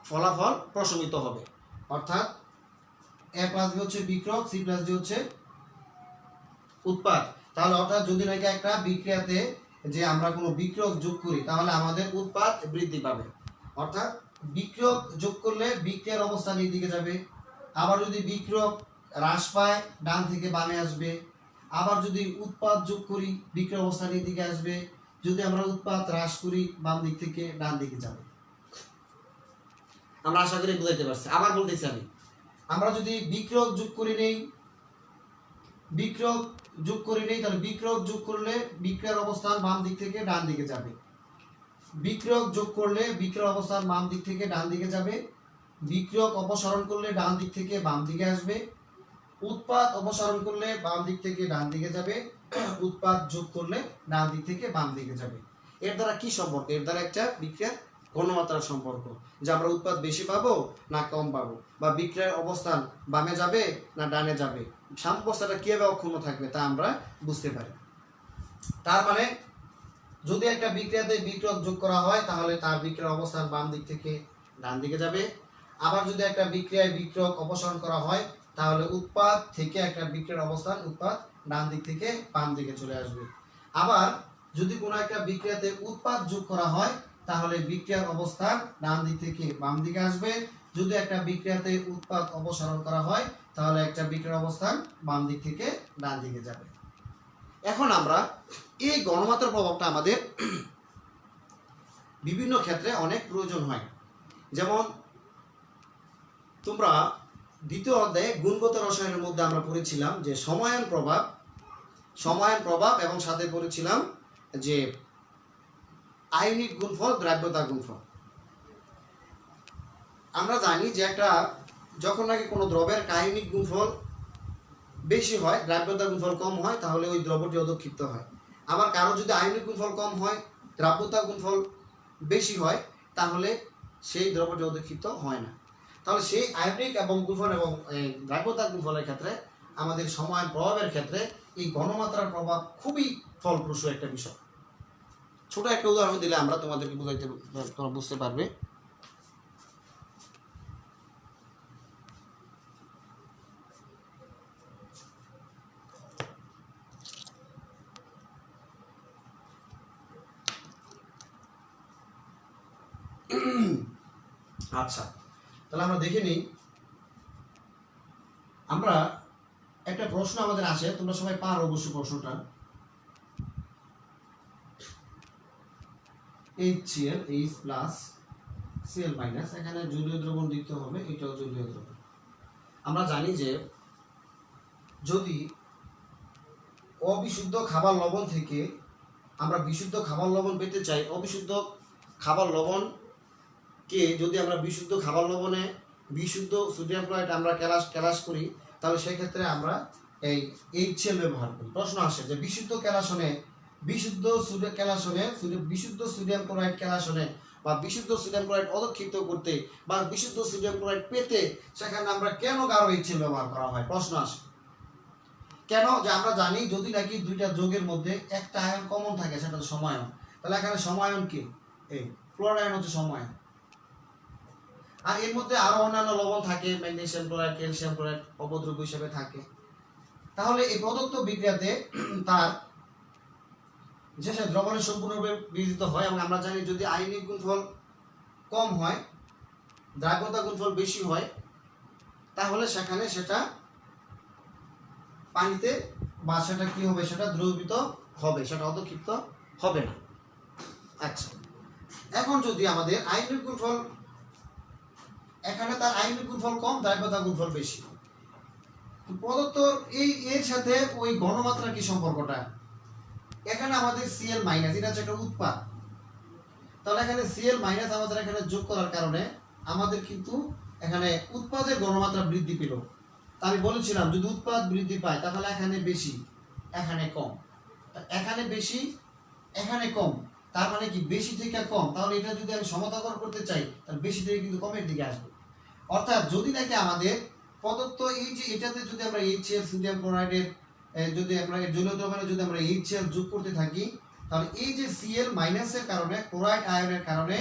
ফলাফল প্রশমিত হবে। অর্থাৎ a+b হচ্ছে বিক্রিয়ক, c+d হচ্ছে উৎপাদ। তাহলে অর্থাৎ যদি নাকি একটা বিক্রিয়াতে যে আমরা কোনো বিক্রিয়ক যোগ করি তাহলে আমাদের উৎপাদ বৃদ্ধি পাবে। অর্থাৎ বিক্রিয়ক যোগ করলে বিক্রিয়ার অবস্থান এই দিকে যাবে। আবার যদি বিক্রিয়ক হ্রাস পায় ডান থেকে বামে আসবে। আবার যদি উৎপাদ যোগ করি বিক্রিয়ার অবস্থান এই দিকে আসবে। যদি আমরা উৎপাদ হ্রাস করি বাম দিক থেকে ডান দিকে যাবে। আমরা আশা করি বুঝাইতে পারছি। আবার বলতেছি আমরা যদি বিক্রিয়ক যোগ করি নেই তাহলে বিক্রিয়ক যোগ করলে বিক্রিয়ার অবস্থান বাম দিক থেকে ডান দিকে যাবে। বিক্রিয়ক যোগ করলে বিক্রিয়ার অবস্থান বাম দিক থেকে ডান দিকে যাবে। বিক্রিয়ক অপসারণ করলে ডান দিক থেকে বাম দিকে আসবে। উৎপাদ অপসারণ করলে বাম দিক থেকে ডান দিকে যাবে। উৎপাদ যোগ করলে ডান দিক থেকে বাম দিকে যাবে। এর দ্বারা কি সম্পর্ক? এর দ্বারা একটা বিক্রিয়ার ঘনমাত্রার সম্পর্ক, যে আমরা উৎপাদ বেশি পাবো না কম পাবো, বা বিক্রিয়ার অবস্থান বামে যাবে না ডানে যাবে, সাম্যাবস্থাটা কিভাবে অক্ষুণ্ণ থাকবে তা আমরা বুঝতে পারি। তার মানে যদি একটা বিক্রিয়াতে বিক্রিয়ক যোগ করা হয় তাহলে তার বিক্রিয়ার অবস্থান বাম দিক থেকে ডান দিকে যাবে। আবার যদি একটা বিক্রিয়ায় বিক্রিয়ক অপসারণ করা হয় তাহলে উৎপাদ থেকে একটা বিক্রিয়ার অবস্থান উৎপাদ ডান দিক থেকে বাম দিকে চলে আসবে। আবার যদি কোনো একটা বিক্রিয়াতে উৎপাদ যোগ করা হয় তাহলে বিক্রিয়ার অবস্থান ডান দিক থেকে বাম দিকে আসবে। যদি একটা বিক্রিয়াতে উৎপাদ অপসারণ করা হয় তাহলে একটা বিক্রিয়ার অবস্থান বাম দিক থেকে ডান দিকে যাবে। এখন আমরা এই গণমাত্রার প্রভাবটা আমাদের বিভিন্ন ক্ষেত্রে অনেক প্রয়োজন হয়। যেমন তোমরা দ্বিতীয় অধ্যায়ে গুণগত রসায়নের মধ্যে আমরা পড়েছিলাম যে সমায়ন প্রভাব এবং সাথে পড়েছিলাম যে আয়নিক গুণফল, দ্রাব্যতা গুণফল। আমরা জানি যে একটা যখন নাকি কোনো দ্রবের আয়নিক গুণফল বেশি হয়, দ্রাব্যতা গুণফল কম হয়, তাহলে ওই দ্রবটি অধক্ষিপ্ত হয়। আবার কারো যদি আয়নিক গুণফল কম হয়, দ্রাব্যতা গুণফল বেশি হয়, তাহলে সেই দ্রবটি অধক্ষিপ্ত হয় না। তাহলে সেই আয়নিক এবং গুণফল এবং দ্রাব্যতা গুণফলের ক্ষেত্রে আমাদের সমায়ন প্রভাবের ক্ষেত্রে এই গণমাত্রার প্রভাব খুবই ফলপ্রসূ একটা বিষয়। ছোট একটা উদাহরণ দিলে আমরা তোমাদেরকে তোমরা বুঝতে পারবে। আচ্ছা, তাহলে আমরা দেখে নিই আমরা একটা প্রশ্ন আমাদের আসে, তোমরা সবাই পারো অবশ্যই প্রশ্নটা। HCl H plus Cl minus, এখানে জলীয় দ্রবণ দিতে হবে, এটাও জলীয় দ্রবণ। আমরা জানি যে যদি অবিশুদ্ধ খাবার লবণ থেকে আমরা বিশুদ্ধ খাবার লবণ পেতে চাই, অবিশুদ্ধ খাবার লবণকে যদি আমরা বিশুদ্ধ খাবার লবণে বিশুদ্ধ সোডিয়াম ক্লোরাইড আমরা ক্যালাস করি, তাহলে সেই ক্ষেত্রে আমরা এই HCl ব্যবহার করি। প্রশ্ন আসে যে বিশুদ্ধ সোডিয়াম ক্লোরাইড ক্যালাসনে বা বিশুদ্ধ সোডিয়াম ক্লোরাইড অধক্ষিপ্ত করতে বা বিশুদ্ধ সোডিয়াম ক্লোরাইড পেতে সেখানে আমরা কেন গাঢ় HCl ব্যবহার করা হয়? প্রশ্ন আসে কেন? যে আমরা জানি যদি নাকি দুইটা যৌগের মধ্যে একটা আয়ন কমন থাকে, সেটা সমায়ন, তাহলে এখানে সমায়ন কি? এই ক্লোরাইড আয়ন হচ্ছে সমায়ন। আর এর মধ্যে আরো অন্যান্য লবণ থাকে, ম্যাগনেসিয়াম ক্লোরাইড, ক্যালসিয়াম ক্লোরাইড অপদ্রব্য হিসেবে থাকে। তাহলে এই প্রদত্ত বিক্রিয়াতে তার যে দ্রবণে সম্পূর্ণরূপে বিয়োজিত হয়, এবং আমরা জানি যদি আয়নিক গুণফল কম হয়, দ্রাব্যতা গুণফল বেশি হয়, তাহলে সেখানে সেটা পানিতে বা সেটা কি হবে? সেটা দ্রবীভূত হবে, সেটা অধক্ষিপ্ত হবে না। আচ্ছা, এখন যদি আমাদের আয়নিক গুণফল, এখানে তার আয়নিক গুণফল কম, দ্রাব্যতা গুণফল বেশি, প্রদত্ত এর সাথে ওই ঘনমাত্রা কি সম্পর্কটা? এখানে আমাদের Cl মাইনাস, এটা হচ্ছে একটা উৎপাদ, তাহলে এখানে Cl মাইনাস আমাদের এখানে যোগ করার কারণে আমাদের কিন্তু এখানে উৎপাদের ঘনমাত্রা বৃদ্ধি পেল। আমি বলেছিলাম যদি উৎপাদ বৃদ্ধি পায় তাহলে এখানে বেশি, এখানে কম, এখানে বেশি, এখানে কম, তার মানে কি বেশি থেকে কম। তাহলে এটা যদি আমি সমতাকর করতে চাই, তাহলে বেশি থেকে কিন্তু কমের দিকে আসবে। অর্থাৎ যদি নাকি আমাদের প্রদত্ত এই যে এটাতে যদি আমরা HCl সোডিয়াম ক্লোরাইডের যদি আমরা জলীয় দ্রবণে যদি আমরা HCl যোগ করতে থাকি, তাহলে এই যে Cl মাইনাসের কারণে, ক্লোরাইড আয়নের কারণে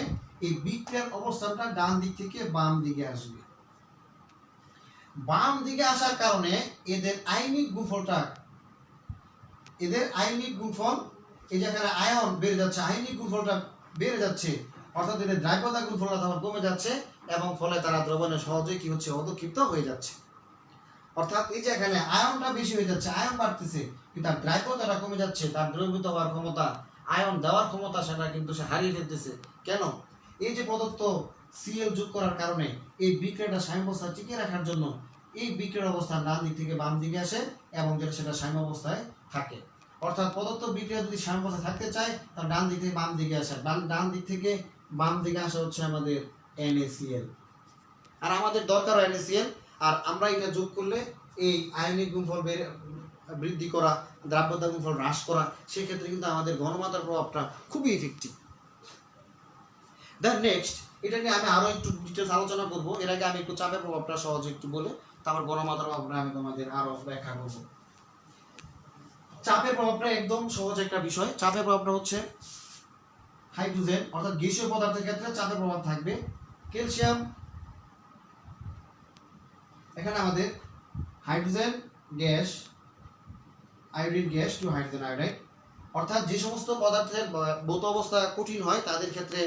এই বিক্রিয়ার অবস্থানটা ডান দিক থেকে বাম দিকে আসবে। বাম দিকে আসার কারণে এদের আয়নিক গুণফল, এই যেখানে আয়ন বেড়ে যাচ্ছে, আয়নিক গুণফলটা বেড়ে যাচ্ছে, অর্থাৎ এদের দ্রাব্যতা গুণফলটা তখন কমে যাচ্ছে, এবং ফলে তারা দ্রবণে সহজে কি হচ্ছে? অধক্ষিপ্ত হয়ে যাচ্ছে। অর্থাৎ এই যে এখানে আয়নটা বেশি হয়ে যাচ্ছে, আয়ন বাড়তেছে, কিন্তু তার দ্রাব্যতাটা কমে যাচ্ছে, তার দ্রবীভূত হওয়ার ক্ষমতা, আয়ন দেওয়ার ক্ষমতা, সেটা কিন্তু সে হারিয়ে ফেলতেছে। কেন? এই যে প্রদত্ত Cl যোগ করার কারণে এই বিক্রিয়াটা সাম্যাবস্থা টিকিয়ে রাখার জন্য এই বিক্রিয়ার অবস্থান ডান দিক থেকে বাম দিকে আসে, এবং যেটা সেটা সাম্যাবস্থায় থাকে। অর্থাৎ প্রদত্ত বিক্রিয়া যদি সাম্যাবস্থায় থাকতে চায়, তাহলে ডান দিক থেকে বাম দিকে আসে, ডান দিক থেকে বাম দিকে আসা হচ্ছে আমাদের NaCl, আর আমাদের দরকার NaCl। আর আমরা এটা যোগ করলে এই আয়নিক গুণফল বৃদ্ধি করা, দ্রাব্যতা গুণফল হ্রাস করা, সেক্ষেত্রে কিন্তু আমাদের ঘনমাত্রার প্রভাবটা খুবই ইফেক্টিভ। দেন নেক্সট, এটা নিয়ে আমি আরো একটু ডিটেলস আলোচনা করব। এর আগে আমি একটু চাপের প্রভাবটা সহজে একটু বলে তারপর ঘনমাত্রার প্রভাবটা আমি তোমাদের আরো ব্যাখ্যা করব। চাপের প্রভাবটা একদম সহজ একটা বিষয়। চাপের প্রভাবটা হচ্ছে হাইড্রোজেন অর্থাৎ গ্যাসীয় পদার্থের ক্ষেত্রে চাপের প্রভাব থাকবে। ক্যালসিয়াম, এখানে আমাদের hydrogen gas, iodine gas to hydrogen iodide, অর্থাৎ যে সমস্ত পদার্থের ভৌত অবস্থা কঠিন হয় তাদের ক্ষেত্রে,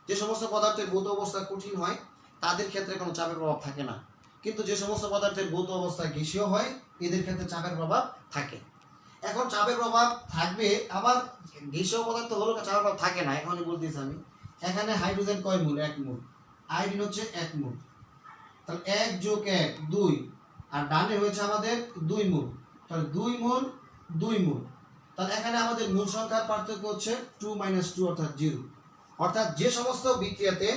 যে সমস্ত পদার্থের ভৌত অবস্থা কঠিন হয় তাদের ক্ষেত্রে কোনো চাপের প্রভাব থাকে না, কিন্তু যে সমস্ত পদার্থের ভৌত অবস্থা গ্যাসীয় হয় এদের ক্ষেত্রে চাপের প্রভাব থাকে। এখন চাপের প্রভাব থাকবে, আবার গ্যাসীয় পদার্থ হলো চাপের প্রভাব থাকে না। এখনই বলতেছি আমি, এখানে হাইড্রোজেন কয় মোল? 1 মোল, আয়োডিন হচ্ছে 1 মোল, তাহলে 1 যোগ 1 2, আর ডানে হয়েছে আমাদের 2 মোল, তাহলে 2 মোল 2 মোল, তাহলে এখানে আমাদের মোল সংখ্যার পার্থক্য হচ্ছে 2 - 2 অর্থাৎ 0। অর্থাৎ যে সমস্ত বিক্রিয়াতে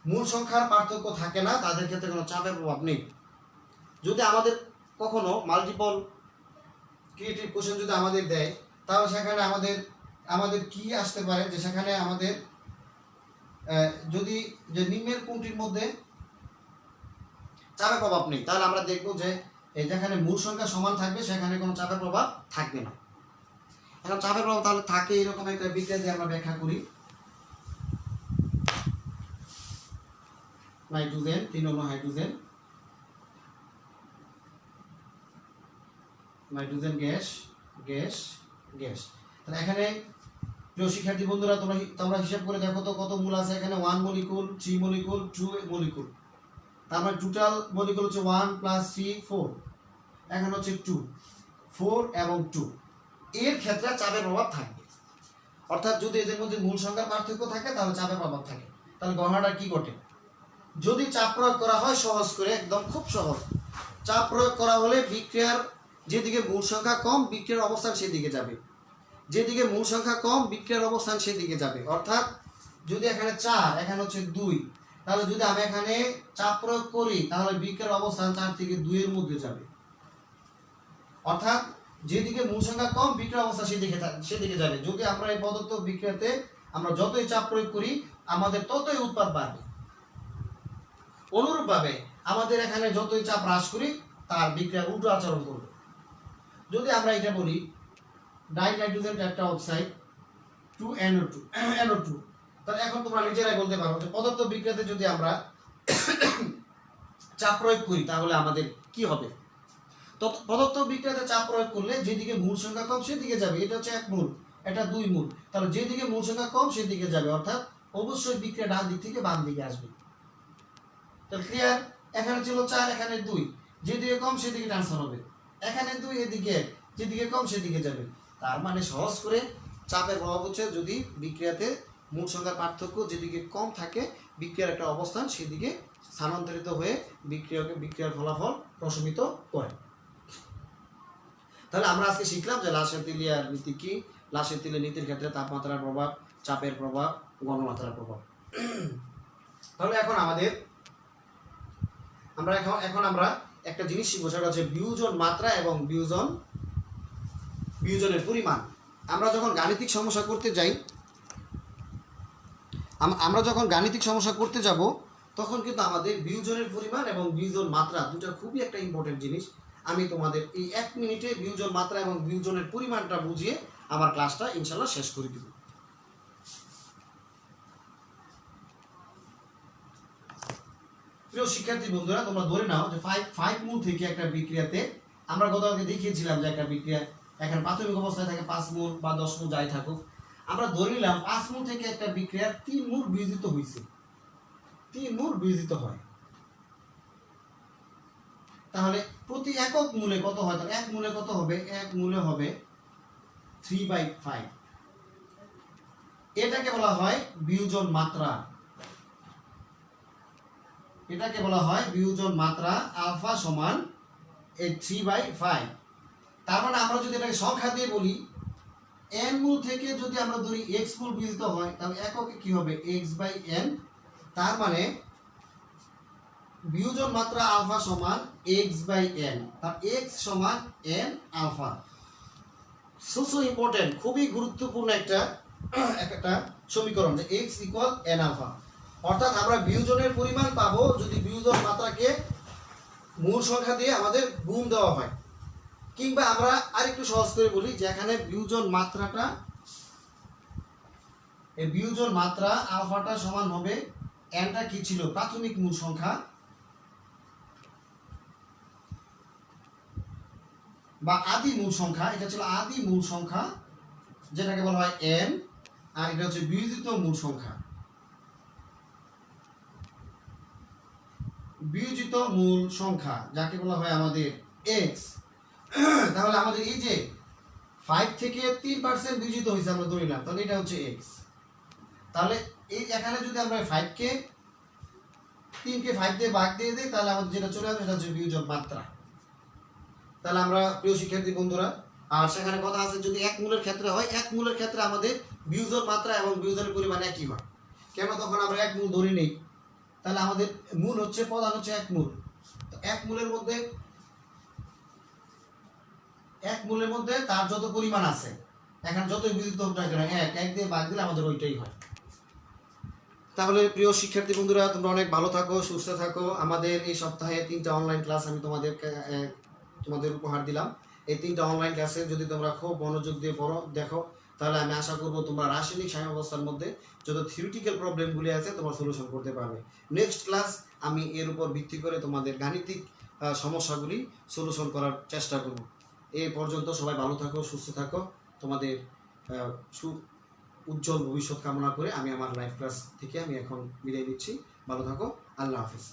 মূল সংখ্যার পার্থক্য থাকে না তাদের ক্ষেত্রে কোনো চাপের প্রভাব নেই। যদি আমাদের কখনো মাল্টিপল ক্রিয়েটিভ কোশ্চেন যদি আমাদের দেয়, তাহলে সেখানে আমাদের কি আসতে পারে, যে সেখানে আমাদের যদি যে নিম্নের কোনটির মধ্যে চাপের প্রভাব নেই, তাহলে আমরা দেখব যে যেখানে মূল সংখ্যা সমান থাকবে সেখানে কোনো চাপের প্রভাব থাকবে না। এখন চাপের প্রভাব তাহলে থাকে এরকম একটা বিক্রিয়া দিয়ে আমরা ব্যাখ্যা করি। নাইট্রোজেন 3 অণু hydrogen, nitrogen gas gas gas. তাহলে এখানে প্রিয় শিক্ষার্থী বন্ধুরা তোমরা হিসাব করে দেখো তো কত মূল আছে এখানে। 1 মলিকুল, 3 মলিকুল, 2 মলিকুল, তার মানে টোটাল মলিকুল হচ্ছে 1 + 3 4, এখন হচ্ছে 2, 4 এবং 2, এর ক্ষেত্রে চাপের প্রভাব থাকবে। অর্থাৎ যদি এদের মধ্যে মূল সংখ্যার পার্থক্য থাকে তাহলে চাপের প্রভাব থাকে। তাহলে গণনাটা কি ঘটে, যদি চাপ প্রয়োগ করা হয় সহজ করে, একদম খুব সহজ, চাপ প্রয়োগ করা হলে বিক্রিয়ার যেদিকে মূল সংখ্যা কম বিক্রিয়ার অবস্থান সেদিকে যাবে, যেদিকে মূল সংখ্যা কম বিক্রিয়ার অবস্থান সেদিকে যাবে। অর্থাৎ যদি এখানে 4 এখানে হচ্ছে 2, তাহলে যদি আমি এখানে চাপ প্রয়োগ করি তাহলে বিক্রিয়ার অবস্থান 4 থেকে 2 এর মধ্যে যাবে। অর্থাৎ যেদিকে মূল সংখ্যা কম বিক্রিয়ার অবস্থা সেদিকে যাবে। যদি আমরা এই প্রদত্ত বিক্রিয়াতে আমরা যতই চাপ প্রয়োগ করি আমাদের ততই উৎপাদ বাড়বে। অনুরূপভাবে আমাদের এখানে যতই চাপ হ্রাস করি তার বিক্রিয়া উল্টো আচরণ করবে। যদি আমরা এটা বলি ডাইনাইট্রোজেন টেট্রাঅক্সাইড 2NO2, তাহলে এখন তোমরা নিজেরাই বলতে পারো যে পদার্থ বিক্রিয়াতে যদি আমরা চাপ প্রয়োগ করি তাহলে আমাদের কি হবে। তো পদার্থ বিক্রিয়াতে চাপ প্রয়োগ করলে যেদিকে মূল সংখ্যা কম সেদিকে যাবে। এটা হচ্ছে 1 মোল, এটা 2 মোল, তাহলে যেদিকে মূল সংখ্যা কম সেদিকে যাবে। অর্থাৎ অবশ্যই বিক্রিয়া ডান দিক থেকে বাম দিকে আসবে। তাহলে ক্লিয়ার, এখানে ছিল 4 এখানে 2, যেদিকে কম সেদিকে ট্রান্সফার হবে, এখানে 2 এদিকে, যেদিকে কম সেদিকে যাবে। তার মানে সহজ করে চাপের প্রভাব হচ্ছে যদি বিক্রিয়াতে মূল সংখ্যার পার্থক্য যেদিকে কম থাকে বিক্রিয়ার একটা অবস্থান সেদিকে স্থানান্তরিত হয়ে বিক্রিয়ার ফলাফল প্রশমিত করে। তাহলে আমরা আজকে শিখলাম যে লাসেতিলিয়ার নীতি কি, লাসেতিলিয়ার নীতির ক্ষেত্রে তাপমাত্রার প্রভাব, চাপের প্রভাব, গণমাত্রার প্রভাব। তাহলে এখন আমরা একটা জিনিস শিখবো, সেটা হচ্ছে বিয়োজন মাত্রা এবং বিয়োজনের পরিমাণ। আমরা যখন গাণিতিক সমস্যা করতে যাব তখন কিন্তু আমাদের বিয়োজনের পরিমাণ এবং বিয়োজন মাত্রা দুটো খুবই একটা ইম্পর্টেন্ট জিনিস। আমি তোমাদের এই 1 মিনিটে বিয়োজন মাত্রা এবং বিয়োজনের পরিমাণটা বুঝিয়ে আমার ক্লাসটা ইনশাল্লাহ শেষ করে দিব। প্রিয় শিক্ষার্থী বন্ধুরা, তোমরা ধরে নাও যে 5 মোল থেকে একটা বিক্রিয়াতে, আমরা গতকালকে দেখিয়েছিলাম যে একটা বিক্রিয়া এখন প্রাথমিক অবস্থায় থাকে 5 মোল বা 10 মোল যাই থাকুক, আমরা ধরে নিলাম 5 মোল থেকে একটা বিক্রিয়ার 3 মোল বিয়োজিত হয়েছে, 3 মোল বিয়োজিত হয়। তাহলে প্রতি একক মূলে কত হয়? তাহলে 1 মূলে কত হবে? 1 মূলে হবে 3/5। এটাকে বলা হয় বিয়োজন মাত্রা, এটাকে বলা হয় বিয়োজন মাত্রা। আলফা সমান 3/5। তার মানে আমরা যদি এটাকে সংখ্যা দিয়ে বলি, n মূল থেকে যদি আমরা ধরি x মূল বিয়োজিত হয় তাহলে এককে কি হবে? x/n। তার মানে বিয়োজন মাত্রা আলফা সমান x/n, তার x সমান n আলফা। সো ইম্পর্টেন্ট, খুবই গুরুত্বপূর্ণ একটা সমীকরণ যে x = n আলফা। অর্থাৎ আমরা বিয়োজনের পরিমাণ পাবো যদি বিয়োজন মাত্রাকে মূল সংখ্যা দিয়ে আমাদের গুণ দেওয়া হয়। কিংবা আমরা আরেকটু সহজ করে বলি যে এখানে বিয়োজন মাত্রা আলফাটা সমান হবে, nটা কি ছিল? প্রাথমিক মূল সংখ্যা বা আদি মূল সংখ্যা, এটা ছিল আদি মূল সংখ্যা যেটাকে বলা হয় n, আর এটা হচ্ছে বিয়োজিত মূল সংখ্যা, বিয়োজিত মূল সংখ্যা যাকে বলা হয় আমাদের x। তাহলে আমাদের এই যে 5 থেকে 3% বিয়োজিত হয়েছে আমরা ধরলাম, তাহলে এটা হচ্ছে x। তাহলে এই এখানে যদি আমরা 3 কে 5 দিয়ে ভাগ দিয়ে দিই তাহলে আমাদের যেটা চলে আসবে সেটা হচ্ছে বিয়োজন মাত্রা। তাহলে আমরা প্রিয় শিক্ষার্থী বন্ধুরা, আর সেখানে কথা আছে যদি 1 মূলের ক্ষেত্রে হয়, 1 মূলের ক্ষেত্রে আমাদের বিয়োজন মাত্রা এবং বিয়োজনের পরিমাণ একই হয়। কেন? তখন আমরা 1 মূল ধরে নেই, তাহলে আমাদের মূল হচ্ছে প্রধান হচ্ছে 1 মূল। তো 1 মূলের মধ্যে তার যত পরিমাণ আছে, এখানে যতই বিয়োজিত হোক না কেন 1 দিয়ে ভাগ দিলে আমাদের ওইটাই হয়। তাহলে প্রিয় শিক্ষার্থী বন্ধুরা, তোমরা অনেক ভালো থাকো, সুস্থ থাকো। আমাদের এই সপ্তাহে 3টা অনলাইন ক্লাস আমি তোমাদের উপহার দিলাম। এই 3টা অনলাইন ক্লাসে যদি তোমরা খুব মনোযোগ দিয়ে দেখো তাহলে আমি আশা করব তোমরা রাসায়নিক সাম্যাবস্থার মধ্যে যত থিওরিটিক্যাল প্রবলেমগুলি আছে তোমরা সলিউশন করতে পারবে। নেক্সট ক্লাস আমি এর উপর ভিত্তি করে তোমাদের গাণিতিক সমস্যাগুলি সলিউশন করার চেষ্টা করব। এই পর্যন্ত সবাই ভালো থাকো, সুস্থ থাকো। তোমাদের উজ্জ্বল ভবিষ্যৎ কামনা করে আমি আমার লাইভ ক্লাস থেকে আমি এখন বিদায় নিচ্ছি। ভালো থাকো, আল্লাহ হাফেজ।